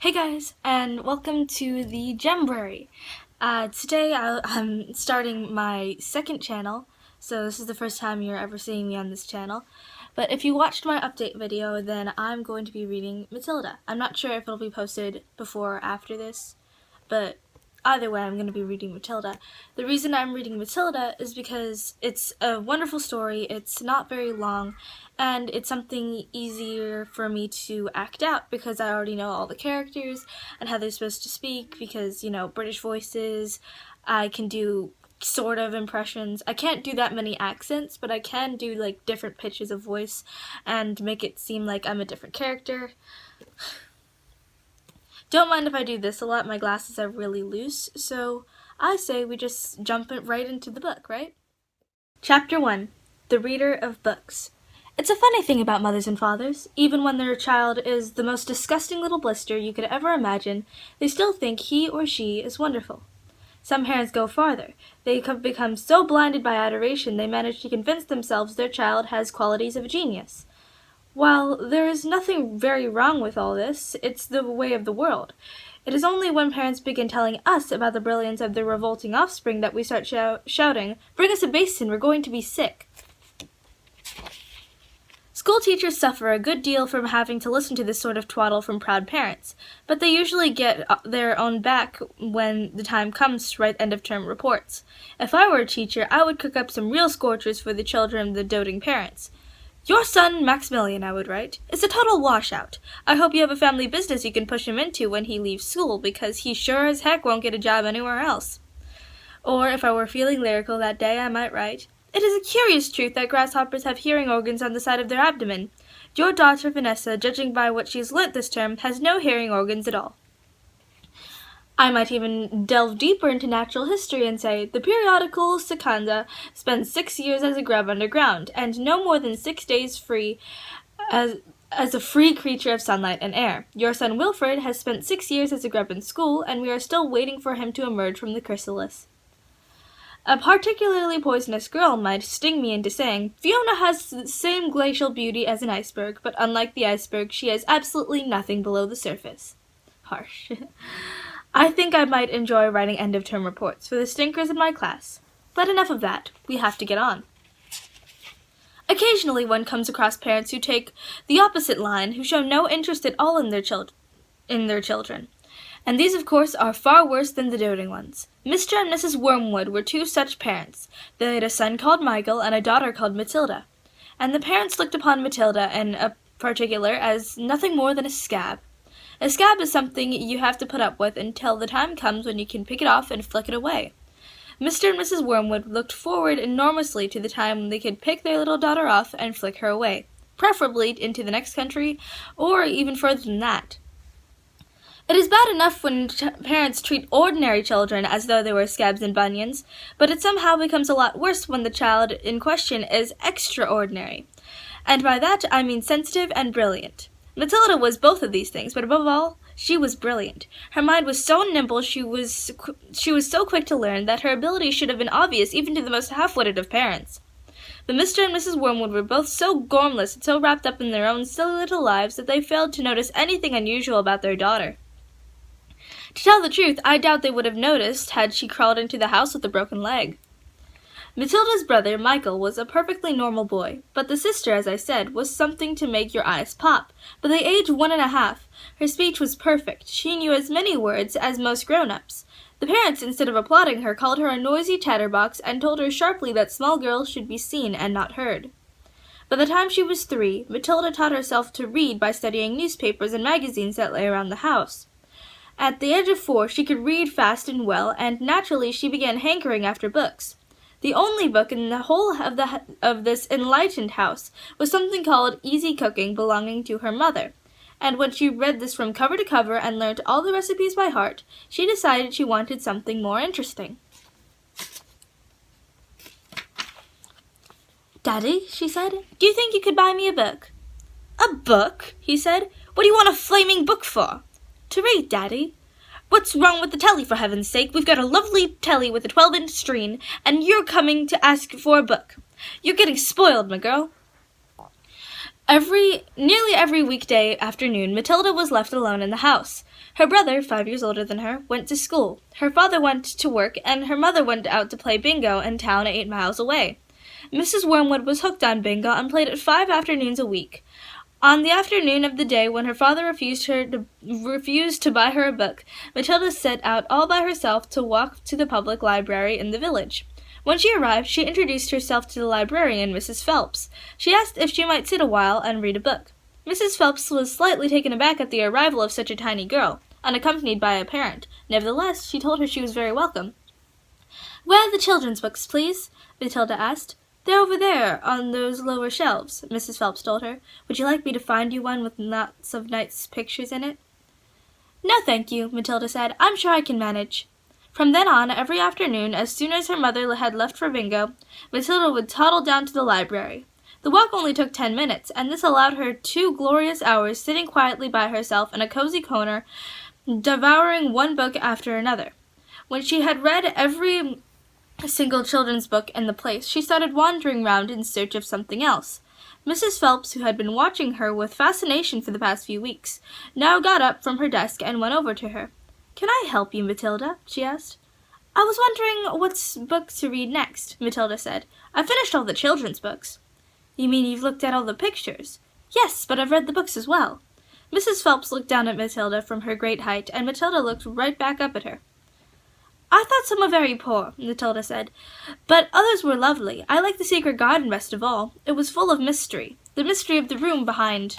Hey guys, and welcome to the Gembrary. Today I'm starting my second channel, so this is the first time you're ever seeing me on this channel. But if you watched my update video, then I'm going to be reading Matilda. I'm not sure if it'll be posted before or after this, but either way I'm going to be reading Matilda. The reason I'm reading Matilda is because it's a wonderful story, it's not very long, and it's something easier for me to act out because I already know all the characters and how they're supposed to speak because, British voices. I can do sort of impressions. I can't do that many accents, but I can do like different pitches of voice and make it seem like I'm a different character. Don't mind if I do this a lot, my glasses are really loose, so I say we just jump right into the book, right? Chapter 1. The Reader of Books. It's a funny thing about mothers and fathers. Even when their child is the most disgusting little blister you could ever imagine, they still think he or she is wonderful. Some parents go farther. They become so blinded by adoration they manage to convince themselves their child has qualities of genius. While there is nothing very wrong with all this, it's the way of the world. It is only when parents begin telling us about the brilliance of their revolting offspring that we start shouting, "Bring us a basin, we're going to be sick." School teachers suffer a good deal from having to listen to this sort of twaddle from proud parents, but they usually get their own back when the time comes to write end-of-term reports. If I were a teacher, I would cook up some real scorchers for the children of the doting parents. "Your son, Maximilian," I would write, "is a total washout. I hope you have a family business you can push him into when he leaves school, because he sure as heck won't get a job anywhere else." Or, if I were feeling lyrical that day, I might write, "It is a curious truth that grasshoppers have hearing organs on the side of their abdomen. Your daughter, Vanessa, judging by what she's learnt this term, has no hearing organs at all." I might even delve deeper into natural history and say, "The periodical cicada spends 6 years as a grub underground, and no more than 6 days free as a free creature of sunlight and air. Your son Wilfred has spent 6 years as a grub in school, and we are still waiting for him to emerge from the chrysalis." A particularly poisonous girl might sting me into saying, "Fiona has the same glacial beauty as an iceberg, but unlike the iceberg, she has absolutely nothing below the surface." Harsh. I think I might enjoy writing end-of-term reports for the stinkers in my class. But enough of that. We have to get on. Occasionally one comes across parents who take the opposite line, who show no interest at all in their children. And these, of course, are far worse than the doting ones. Mr. and Mrs. Wormwood were two such parents. They had a son called Michael and a daughter called Matilda. And the parents looked upon Matilda in particular as nothing more than a scab. A scab is something you have to put up with until the time comes when you can pick it off and flick it away. Mr. and Mrs. Wormwood looked forward enormously to the time when they could pick their little daughter off and flick her away, preferably into the next country, or even further than that. It is bad enough when parents treat ordinary children as though they were scabs and bunions, but it somehow becomes a lot worse when the child in question is extraordinary. And by that I mean sensitive and brilliant. Matilda was both of these things, but above all, she was brilliant. Her mind was so nimble, she was so quick to learn, that her ability should have been obvious even to the most half-witted of parents. But Mr. and Mrs. Wormwood were both so gormless and so wrapped up in their own silly little lives that they failed to notice anything unusual about their daughter. To tell the truth, I doubt they would have noticed had she crawled into the house with a broken leg. Matilda's brother, Michael, was a perfectly normal boy, but the sister, as I said, was something to make your eyes pop. By the age 1.5, her speech was perfect. She knew as many words as most grown-ups. The parents, instead of applauding her, called her a noisy chatterbox and told her sharply that small girls should be seen and not heard. By the time she was 3, Matilda taught herself to read by studying newspapers and magazines that lay around the house. At the age of 4, she could read fast and well, and naturally she began hankering after books. The only book in the whole of this enlightened house was something called Easy Cooking, belonging to her mother, and when she read this from cover to cover and learnt all the recipes by heart, she decided she wanted something more interesting. "Daddy," she said, "do you think you could buy me a book?" "A book?" he said. "What do you want a flaming book for?" "To read, Daddy." "What's wrong with the telly, for heaven's sake? We've got a lovely telly with a 12-inch screen, and you're coming to ask for a book. You're getting spoiled, my girl." Nearly every weekday afternoon, Matilda was left alone in the house. Her brother, 5 years older than her, went to school. Her father went to work, and her mother went out to play bingo in town 8 miles away. Mrs. Wormwood was hooked on bingo and played it 5 afternoons a week. On the afternoon of the day when her father refused to buy her a book, Matilda set out all by herself to walk to the public library in the village. When she arrived, she introduced herself to the librarian, Mrs. Phelps. She asked if she might sit a while and read a book. Mrs. Phelps was slightly taken aback at the arrival of such a tiny girl, unaccompanied by a parent. Nevertheless, she told her she was very welcome. "Where are the children's books, please?" Matilda asked. "They're over there, on those lower shelves," Mrs. Phelps told her. "Would you like me to find you one with lots of nice pictures in it?" "No, thank you," Matilda said. "I'm sure I can manage." From then on, every afternoon, as soon as her mother had left for bingo, Matilda would toddle down to the library. The walk only took 10 minutes, and this allowed her 2 glorious hours sitting quietly by herself in a cozy corner, devouring one book after another. When she had read every single children's book in the place, she started wandering round in search of something else. Mrs. Phelps, who had been watching her with fascination for the past few weeks, now got up from her desk and went over to her. "Can I help you, Matilda?" she asked. "I was wondering what book to read next," Matilda said. "I've finished all the children's books." "You mean you've looked at all the pictures?" "Yes, but I've read the books as well." Mrs. Phelps looked down at Matilda from her great height, and Matilda looked right back up at her. "I thought some were very poor," Matilda said, "but others were lovely. I liked The Secret Garden best of all. It was full of mystery. The mystery of the room behind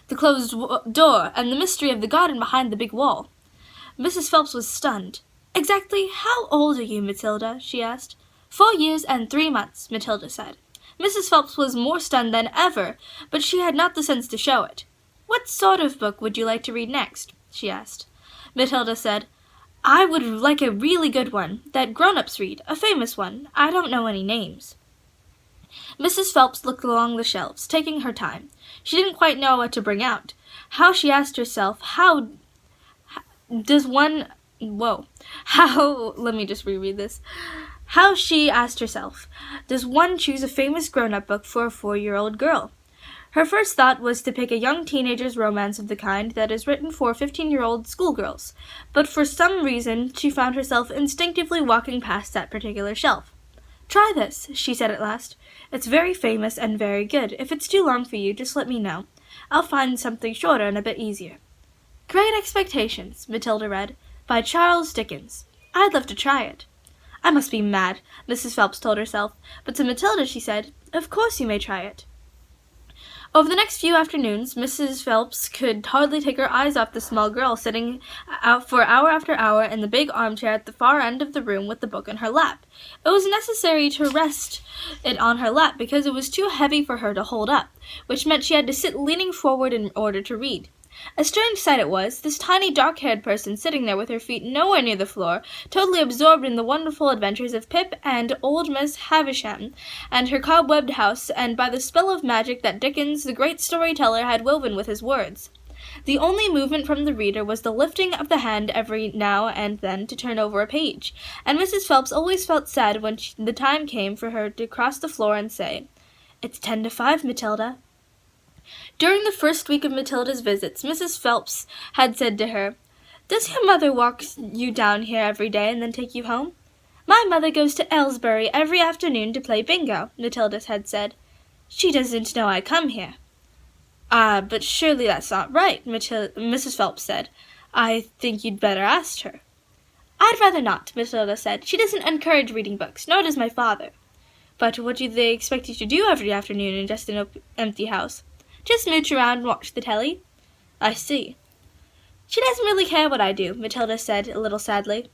the closed door, and the mystery of the garden behind the big wall." Mrs. Phelps was stunned. "Exactly how old are you, Matilda?" she asked. 4 years and 3 months, Matilda said. Mrs. Phelps was more stunned than ever, but she had not the sense to show it. "What sort of book would you like to read next?" she asked. Matilda said, "I would like a really good one, that grown-ups read, a famous one. I don't know any names." Mrs. Phelps looked along the shelves, taking her time. She didn't quite know what to bring out. How, she asked herself, let me just reread this. How, she asked herself, does one choose a famous grown-up book for a 4-year-old girl? Her first thought was to pick a young teenager's romance of the kind that is written for 15-year-old schoolgirls, but for some reason she found herself instinctively walking past that particular shelf. "Try this," she said at last. "It's very famous and very good. If it's too long for you, just let me know. I'll find something shorter and a bit easier." "Great Expectations," Matilda read, by Charles Dickens. "I'd love to try it." "I must be mad," Mrs. Phelps told herself, but to Matilda she said, "Of course you may try it." Over the next few afternoons, Mrs. Phelps could hardly take her eyes off the small girl sitting out for hour after hour in the big armchair at the far end of the room with the book in her lap. It was necessary to rest it on her lap because it was too heavy for her to hold up, which meant she had to sit leaning forward in order to read. A strange sight it was, this tiny dark-haired person sitting there with her feet nowhere near the floor, totally absorbed in the wonderful adventures of Pip and old Miss Havisham and her cobwebbed house, and by the spell of magic that Dickens, the great storyteller, had woven with his words. The only movement from the reader was the lifting of the hand every now and then to turn over a page, and Mrs. Phelps always felt sad when the time came for her to cross the floor and say, "It's 10 to 5, Matilda." During the first week of Matilda's visits, Mrs. Phelps had said to her, "Does your mother walk you down here every day and then take you home?" "My mother goes to Aylesbury every afternoon to play bingo," Matilda had said. "She doesn't know I come here." "Ah, but surely that's not right," Mrs. Phelps said. "I think you'd better ask her." "I'd rather not," Matilda said. "She doesn't encourage reading books, nor does my father." "But what do they expect you to do every afternoon in just an empty house?" "Just mooch around and watch the telly." "I see." "She doesn't really care what I do," Matilda said a little sadly.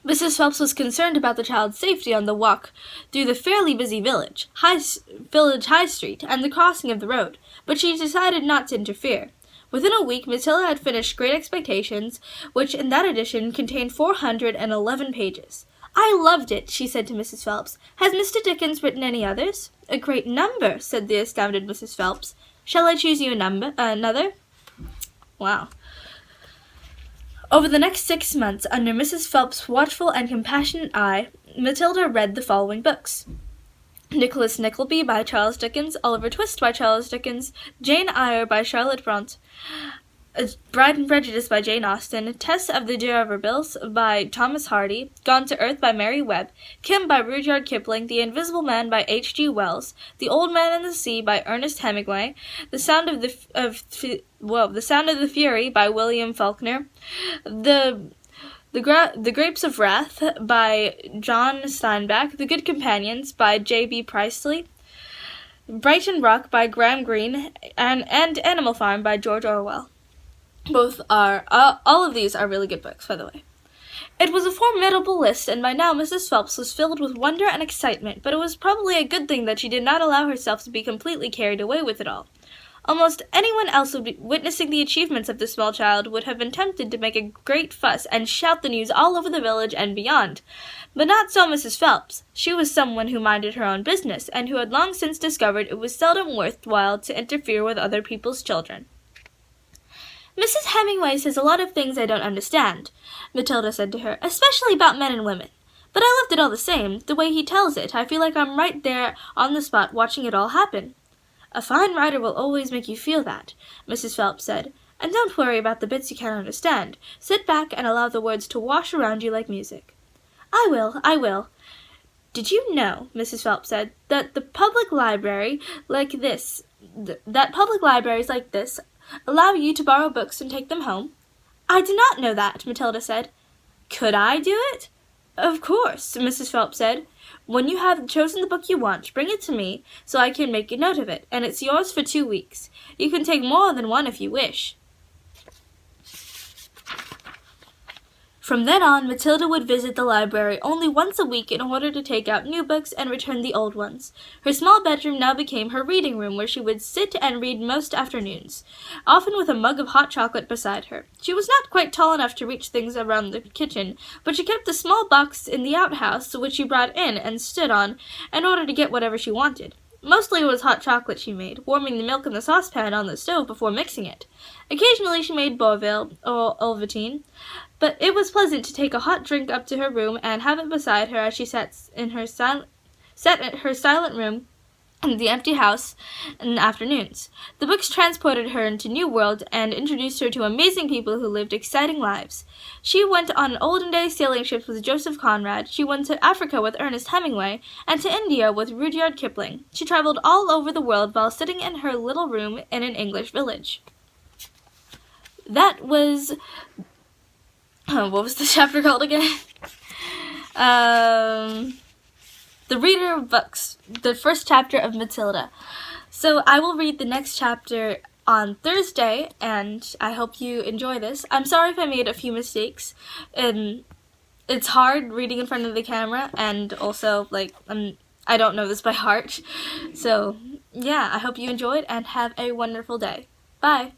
Mrs. Phelps was concerned about the child's safety on the walk through the fairly busy village High Street, and the crossing of the road, but she decided not to interfere. Within a week, Matilda had finished Great Expectations, which in that edition contained 411 pages. "I loved it," she said to Mrs. Phelps. "Has Mr. Dickens written any others?" "A great number," said the astounded Mrs. Phelps. "Shall I choose you another?" Wow. Over the next 6 months, under Mrs. Phelps' watchful and compassionate eye, Matilda read the following books: Nicholas Nickleby by Charles Dickens, Oliver Twist by Charles Dickens, Jane Eyre by Charlotte Bronte, Bride and Prejudice by Jane Austen, Tess of the D'Urbervilles by Thomas Hardy, Gone to Earth by Mary Webb, Kim by Rudyard Kipling, The Invisible Man by H.G. Wells, The Old Man and the Sea by Ernest Hemingway, The Sound of the Fury by William Faulkner, The Grapes of Wrath by John Steinbeck, The Good Companions by J.B. Priestley, Brighton Rock by Graham Greene, and Animal Farm by George Orwell. All of these are really good books, by the way. It was a formidable list, and by now Mrs. Phelps was filled with wonder and excitement, but it was probably a good thing that she did not allow herself to be completely carried away with it all. Almost anyone else witnessing the achievements of the small child would have been tempted to make a great fuss and shout the news all over the village and beyond. But not so Mrs. Phelps. She was someone who minded her own business, and who had long since discovered it was seldom worthwhile to interfere with other people's children. "Mrs. Hemingway says a lot of things I don't understand," Matilda said to her, "especially about men and women. But I loved it all the same. The way he tells it, I feel like I'm right there on the spot watching it all happen." "A fine writer will always make you feel that," Mrs. Phelps said. "And don't worry about the bits you can't understand. Sit back and allow the words to wash around you like music." I will. "Did you know," Mrs. Phelps said, that public libraries like this allow you to borrow books and take them home?" "I did not know that," Matilda said. "Could I do it?" "Of course," Mrs. Phelps said. "When you have chosen the book you want, bring it to me so I can make a note of it, and it's yours for 2 weeks. You can take more than one if you wish." From then on, Matilda would visit the library only once a week in order to take out new books and return the old ones. Her small bedroom now became her reading room, where she would sit and read most afternoons, often with a mug of hot chocolate beside her. She was not quite tall enough to reach things around the kitchen, but she kept a small box in the outhouse, which she brought in and stood on in order to get whatever she wanted. Mostly it was hot chocolate she made, warming the milk in the saucepan on the stove before mixing it. Occasionally she made Bovril or Ovaltine, but it was pleasant to take a hot drink up to her room and have it beside her as she sat in her silent room in the empty house in the afternoons. The books transported her into new worlds and introduced her to amazing people who lived exciting lives. She went on olden-day sailing ships with Joseph Conrad. She went to Africa with Ernest Hemingway, and to India with Rudyard Kipling. She traveled all over the world while sitting in her little room in an English village. That was... what was the chapter called again? The Reader of Books, the first chapter of Matilda. So I will read the next chapter on Thursday, and I hope you enjoy this. I'm sorry if I made a few mistakes. It's hard reading in front of the camera, and also, I don't know this by heart. So, yeah, I hope you enjoyed, and have a wonderful day. Bye!